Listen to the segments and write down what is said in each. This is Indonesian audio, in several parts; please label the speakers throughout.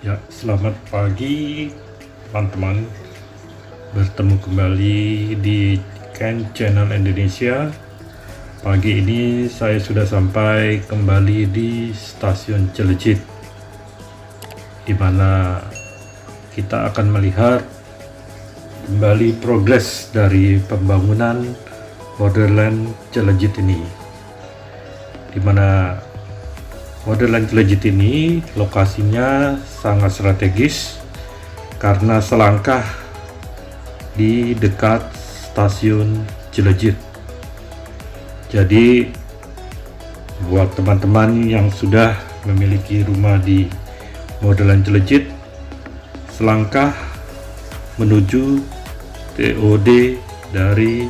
Speaker 1: Ya, selamat pagi teman-teman. Bertemu kembali di Ken Channel Indonesia. Pagi ini saya sudah sampai kembali di stasiun Cilecit, di mana kita akan melihat kembali progres dari pembangunan Borderland Cilecit ini, di mana Borderland Cilecit ini lokasinya sangat strategis karena selangkah di dekat stasiun Cilecit. Jadi buat teman-teman yang sudah memiliki rumah di Borderland Cilecit, selangkah menuju TOD dari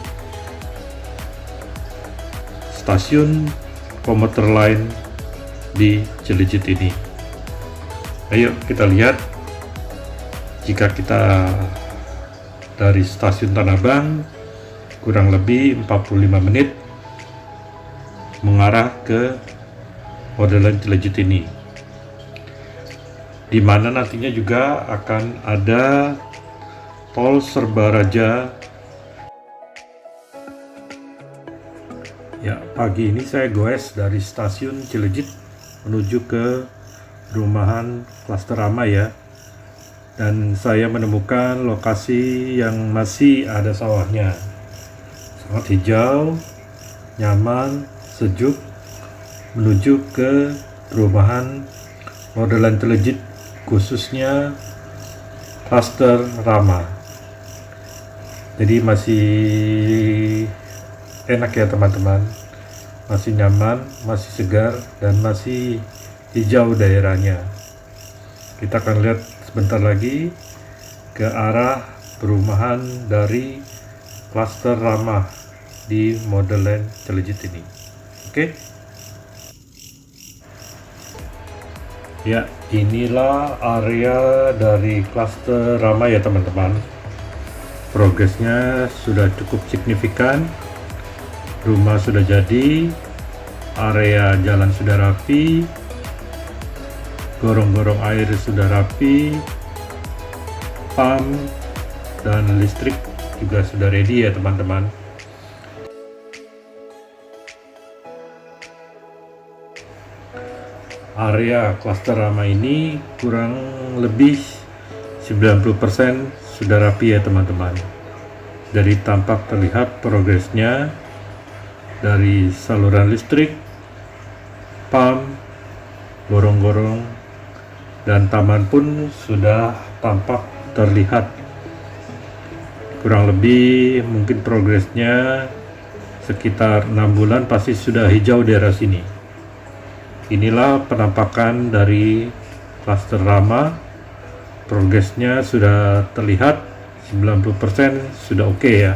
Speaker 1: stasiun komuter lain di Cilecit ini. Ayo kita lihat, jika kita dari stasiun Tanah Abang kurang lebih 45 menit mengarah ke Borderland Cilecit ini, di mana nantinya juga akan ada tol Serbaraja. Ya, pagi ini saya goes dari stasiun Cilecit menuju ke perumahan Klaster Rama ya, dan saya menemukan lokasi yang masih ada sawahnya, sangat hijau, nyaman, sejuk, menuju ke perumahan Borderland Cilecit, khususnya Klaster Rama. Jadi masih enak ya teman-teman, masih nyaman, masih segar, dan masih hijau daerahnya. Kita akan lihat sebentar lagi ke arah perumahan dari Klaster Rama di Borderland Cilecit ini. Oke. Ya, inilah area dari Klaster Rama ya teman-teman. Progresnya sudah cukup signifikan. Rumah sudah jadi, area jalan sudah rapi, gorong-gorong air sudah rapi, pump dan listrik juga sudah ready ya teman-teman. Area Klaster Rama ini kurang lebih 90% sudah rapi ya teman-teman. Dari tampak terlihat progresnya dari saluran listrik, pump, gorong-gorong, dan taman pun sudah tampak terlihat. Kurang lebih mungkin progresnya sekitar 6 bulan pasti sudah hijau daerah sini. Inilah penampakan dari Klaster Rama. Progresnya sudah terlihat 90% sudah oke ya.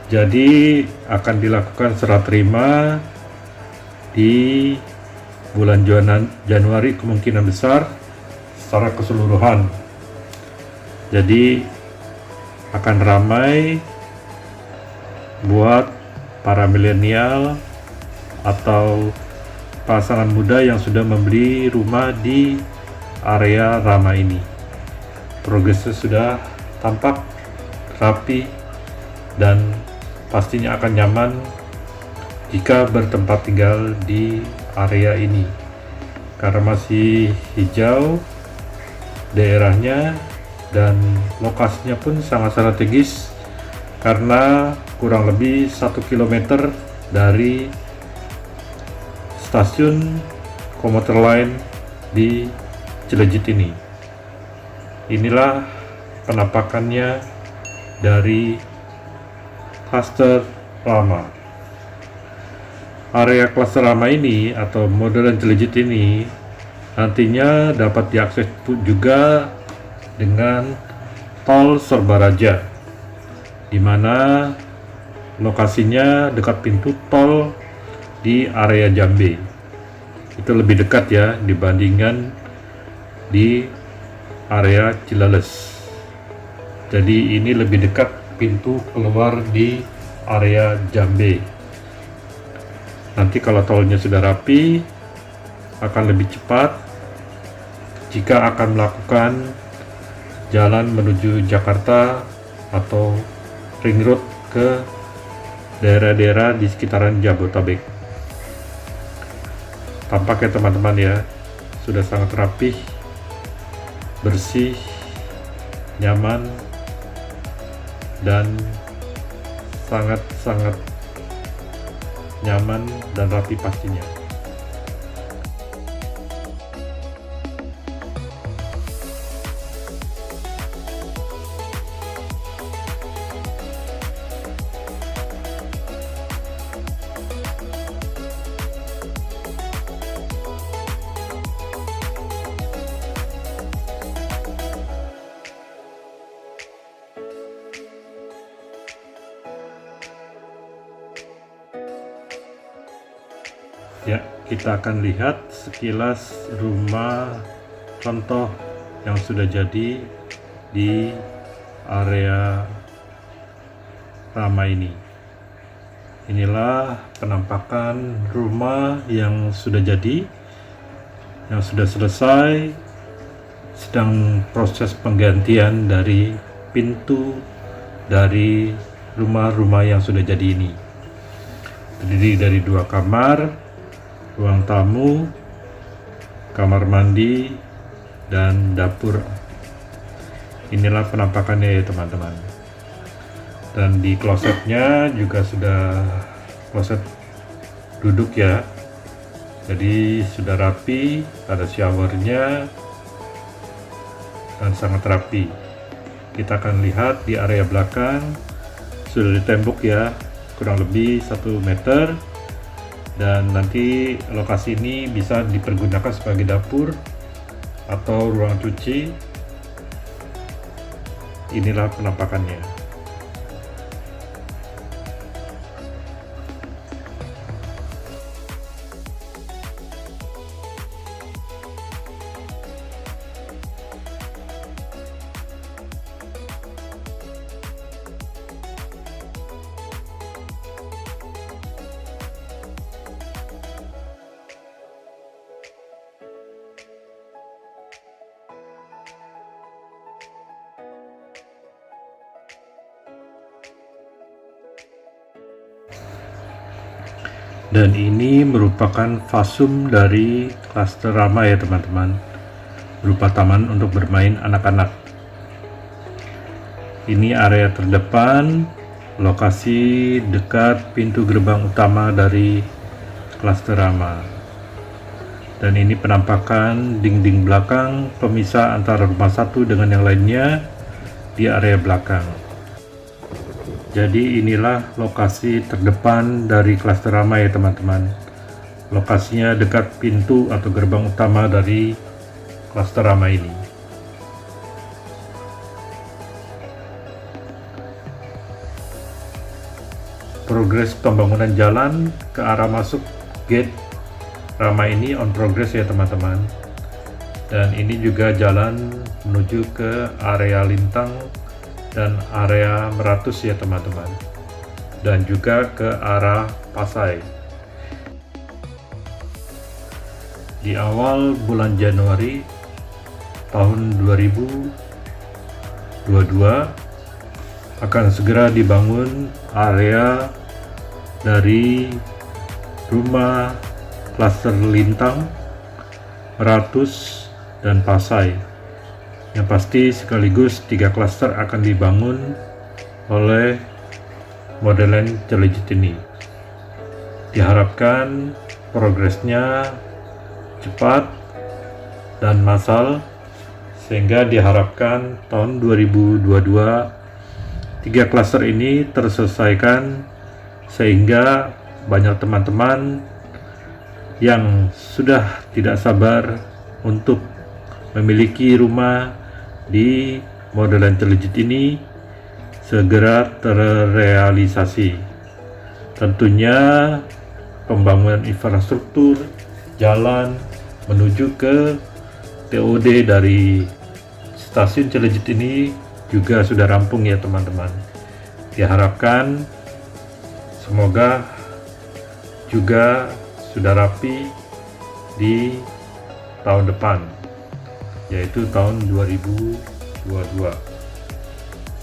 Speaker 1: Jadi akan dilakukan serah terima di bulan Januari kemungkinan besar secara keseluruhan. Jadi akan ramai buat para milenial atau pasangan muda yang sudah membeli rumah di area Rama ini. Progresnya sudah tampak rapi dan pastinya akan nyaman jika bertempat tinggal di area ini, karena masih hijau daerahnya dan lokasinya pun sangat strategis karena kurang lebih 1 km dari stasiun komuter lain di Cilecit ini. Inilah penampakannya dari Klaster Rama. Area Klaster Rama ini atau Borderland Cilecit ini nantinya dapat diakses juga dengan tol Serbaraja, di mana lokasinya dekat pintu tol di area Jambe. Itu lebih dekat ya dibandingkan di area Cileles. Jadi ini lebih dekat pintu keluar di area Jambe. Nanti kalau tolnya sudah rapi akan lebih cepat jika akan melakukan jalan menuju Jakarta atau ring road ke daerah-daerah di sekitaran Jabodetabek. Tampaknya teman-teman ya, sudah sangat rapih, bersih, nyaman, dan sangat-sangat nyaman dan rapi pastinya. Ya, kita akan lihat sekilas rumah contoh yang sudah jadi di area Rama ini. Inilah penampakan rumah yang sudah jadi, yang sudah selesai, sedang proses penggantian dari pintu dari rumah-rumah yang sudah jadi ini. Terdiri dari 2 kamar, ruang tamu, kamar mandi, dan dapur. Inilah penampakannya ya teman-teman. Dan di klosetnya juga sudah kloset duduk ya, jadi sudah rapi, ada showernya dan sangat rapi. Kita akan lihat di area belakang sudah ditembok ya, kurang lebih 1 meter. Dan nanti lokasi ini bisa dipergunakan sebagai dapur atau ruang cuci. Inilah penampakannya. Dan ini merupakan fasum dari klaster Rama ya teman-teman, berupa taman untuk bermain anak-anak. Ini area terdepan, lokasi dekat pintu gerbang utama dari klaster Rama. Dan ini penampakan dinding belakang pemisah antara rumah satu dengan yang lainnya di area belakang. Jadi inilah lokasi terdepan dari klaster Rama ya teman-teman. Lokasinya dekat pintu atau gerbang utama dari klaster Rama ini. Progres pembangunan jalan ke arah masuk gate Rama ini on progress ya teman-teman. Dan ini juga jalan menuju ke area Lintang dan area Meratus ya teman-teman, dan juga ke arah Pasai. Di awal bulan Januari tahun 2022 akan segera dibangun area dari rumah klaster Lintang, Meratus, dan Pasai. Yang pasti sekaligus 3 klaster akan dibangun oleh Modeland Cileunjit ini. Diharapkan progresnya cepat dan massal, sehingga diharapkan tahun 2022 3 klaster ini terselesaikan, sehingga banyak teman-teman yang sudah tidak sabar untuk memiliki rumah di Modeland Cileunjit ini segera terrealisasi. Tentunya pembangunan infrastruktur jalan menuju ke TOD dari stasiun Cileunjit ini juga sudah rampung ya teman-teman. Diharapkan semoga juga sudah rapi di tahun depan. yaitu tahun 2022.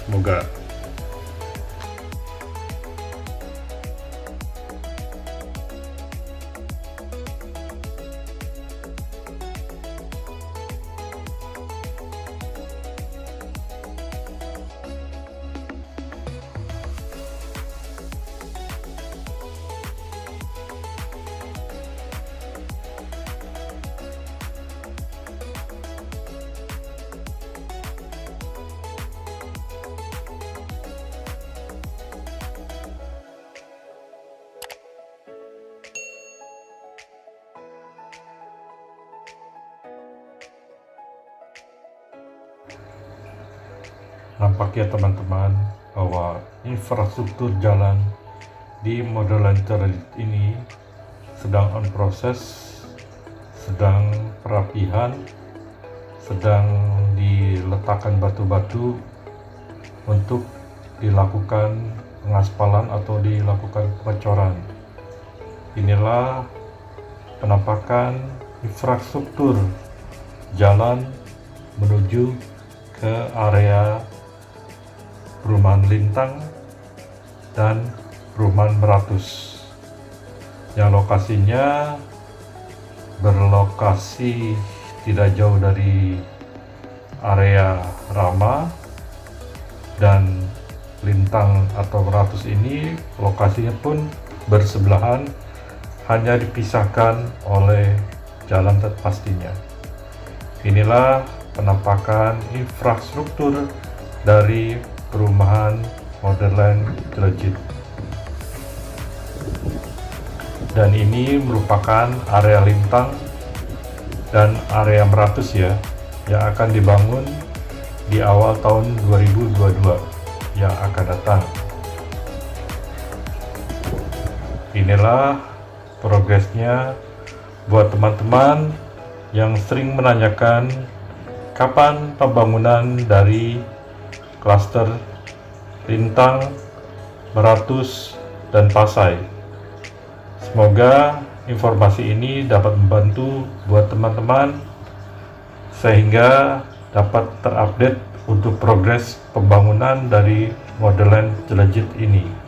Speaker 1: Semoga. Nampaknya teman-teman bahwa infrastruktur jalan di Modeland Celejit ini sedang on proses, sedang perapihan, sedang diletakkan batu-batu untuk dilakukan pengaspalan atau dilakukan pengecoran. Inilah penampakan infrastruktur jalan menuju ke area perumahan Lintang dan perumahan Meratus yang lokasinya berlokasi tidak jauh dari area Rama, dan Lintang atau Meratus ini lokasinya pun bersebelahan, hanya dipisahkan oleh jalan pastinya. Inilah penampakan infrastruktur dari perumahan Modeland Celejit, dan ini merupakan area Lintang dan area Meratus ya, yang akan dibangun di awal tahun 2022 yang akan datang. Inilah progresnya buat teman-teman yang sering menanyakan kapan pembangunan dari klaster Lintang, Meratus, dan Pasai. Semoga informasi ini dapat membantu buat teman-teman sehingga dapat terupdate untuk progres pembangunan dari Modeland Celejit ini.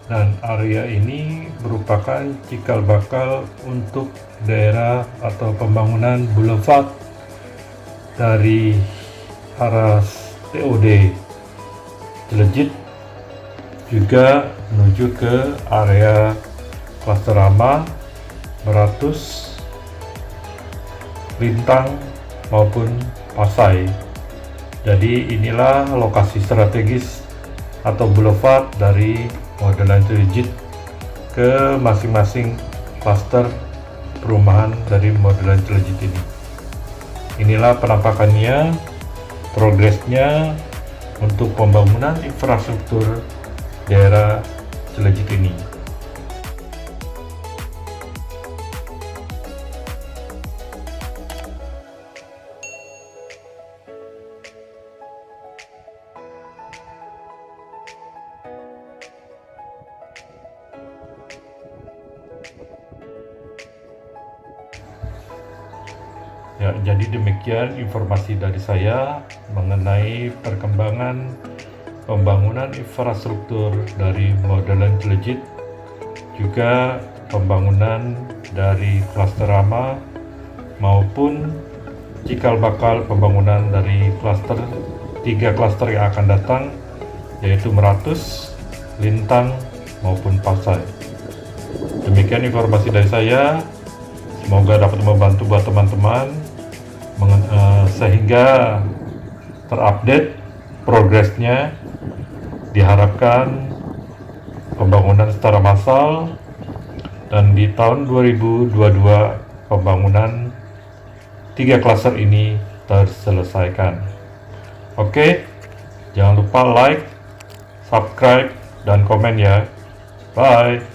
Speaker 1: Dan area ini merupakan cikal bakal untuk daerah atau pembangunan boulevard dari arah TOD Celejit juga menuju ke area klaster Rama, Meratus, Lintang maupun Pasai. Jadi inilah lokasi strategis atau boulevard dari Modeland Celejit ke masing-masing klaster perumahan dari Modeland Celejit ini. Inilah penampakannya, progresnya untuk pembangunan infrastruktur daerah Celejit ini. Ya, jadi demikian informasi dari saya mengenai perkembangan pembangunan infrastruktur dari Modeland Celejit, juga pembangunan dari klaster Rama maupun cikal bakal pembangunan dari tiga klaster yang akan datang, yaitu Meratus, Lintang maupun Pasai. Demikian informasi dari saya, semoga dapat membantu buat teman-teman sehingga terupdate progresnya. Diharapkan pembangunan secara massal, dan di tahun 2022 pembangunan tiga klaster ini terselesaikan. Oke, jangan lupa like, subscribe, dan komen ya. Bye.